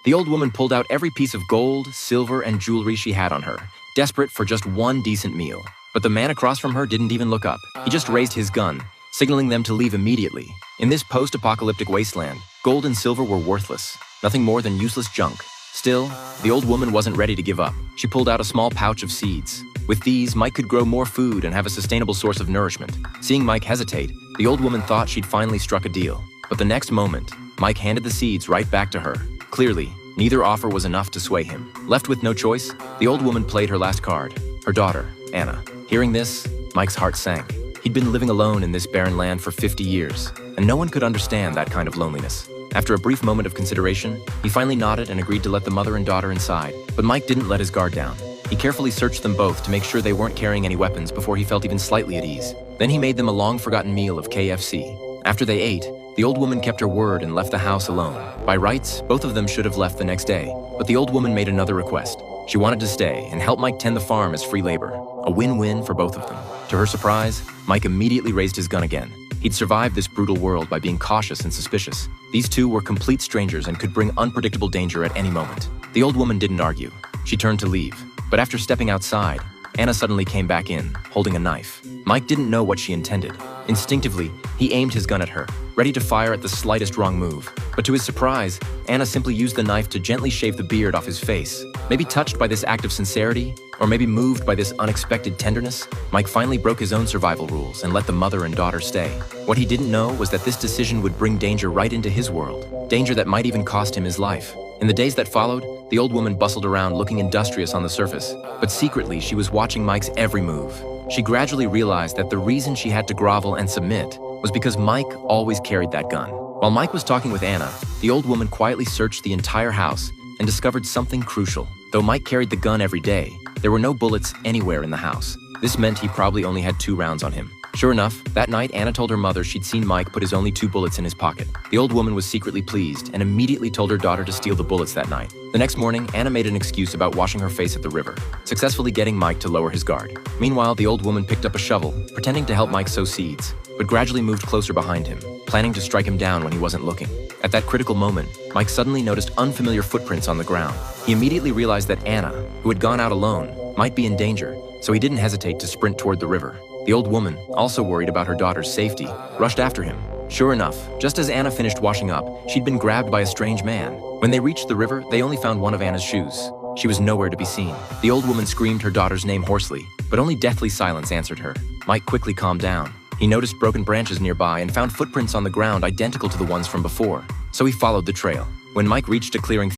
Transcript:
The old woman pulled out every piece of gold, silver, and jewelry she had on her, desperate for just one decent meal. But the man across from her didn't even look up. He just raised his gun, signaling them to leave immediately. In this post-apocalyptic wasteland, gold and silver were worthless, nothing more than useless junk. Still, the old woman wasn't ready to give up. She pulled out a small pouch of seeds. With these, Mike could grow more food and have a sustainable source of nourishment. Seeing Mike hesitate, the old woman thought she'd finally struck a deal. But the next moment, Mike handed the seeds right back to her. Clearly, neither offer was enough to sway him. Left with no choice, the old woman played her last card, her daughter, Anna. Hearing this, Mike's heart sank. He'd been living alone in this barren land for 50 years, and no one could understand that kind of loneliness. After a brief moment of consideration, he finally nodded and agreed to let the mother and daughter inside. But Mike didn't let his guard down. He carefully searched them both to make sure they weren't carrying any weapons before he felt even slightly at ease. Then he made them a long-forgotten meal of KFC. After they ate, the old woman kept her word and left the house alone. By rights, both of them should have left the next day, but the old woman made another request. She wanted to stay and help Mike tend the farm as free labor. A win-win for both of them. To her surprise, Mike immediately raised his gun again. He'd survived this brutal world by being cautious and suspicious. These two were complete strangers and could bring unpredictable danger at any moment. The old woman didn't argue. She turned to leave. But after stepping outside, Anna suddenly came back in, holding a knife. Mike didn't know what she intended. Instinctively, he aimed his gun at her, ready to fire at the slightest wrong move. But to his surprise, Anna simply used the knife to gently shave the beard off his face. Maybe touched by this act of sincerity, or maybe moved by this unexpected tenderness, Mike finally broke his own survival rules and let the mother and daughter stay. What he didn't know was that this decision would bring danger right into his world, danger that might even cost him his life. In the days that followed, the old woman bustled around looking industrious on the surface, but secretly she was watching Mike's every move. She gradually realized that the reason she had to grovel and submit was because Mike always carried that gun. While Mike was talking with Anna, the old woman quietly searched the entire house and discovered something crucial. Though Mike carried the gun every day, there were no bullets anywhere in the house. This meant he probably only had 2 rounds on him. Sure enough, that night Anna told her mother she'd seen Mike put his only 2 bullets in his pocket. The old woman was secretly pleased and immediately told her daughter to steal the bullets that night. The next morning, Anna made an excuse about washing her face at the river, successfully getting Mike to lower his guard. Meanwhile, the old woman picked up a shovel, pretending to help Mike sow seeds, but gradually moved closer behind him, planning to strike him down when he wasn't looking. At that critical moment, Mike suddenly noticed unfamiliar footprints on the ground. He immediately realized that Anna, who had gone out alone, might be in danger, so he didn't hesitate to sprint toward the river. The old woman, also worried about her daughter's safety, rushed after him. Sure enough, just as Anna finished washing up, she'd been grabbed by a strange man. When they reached the river, they only found one of Anna's shoes. She was nowhere to be seen. The old woman screamed her daughter's name hoarsely, but only deathly silence answered her. Mike quickly calmed down. He noticed broken branches nearby and found footprints on the ground identical to the ones from before, so he followed the trail. When Mike reached a clearing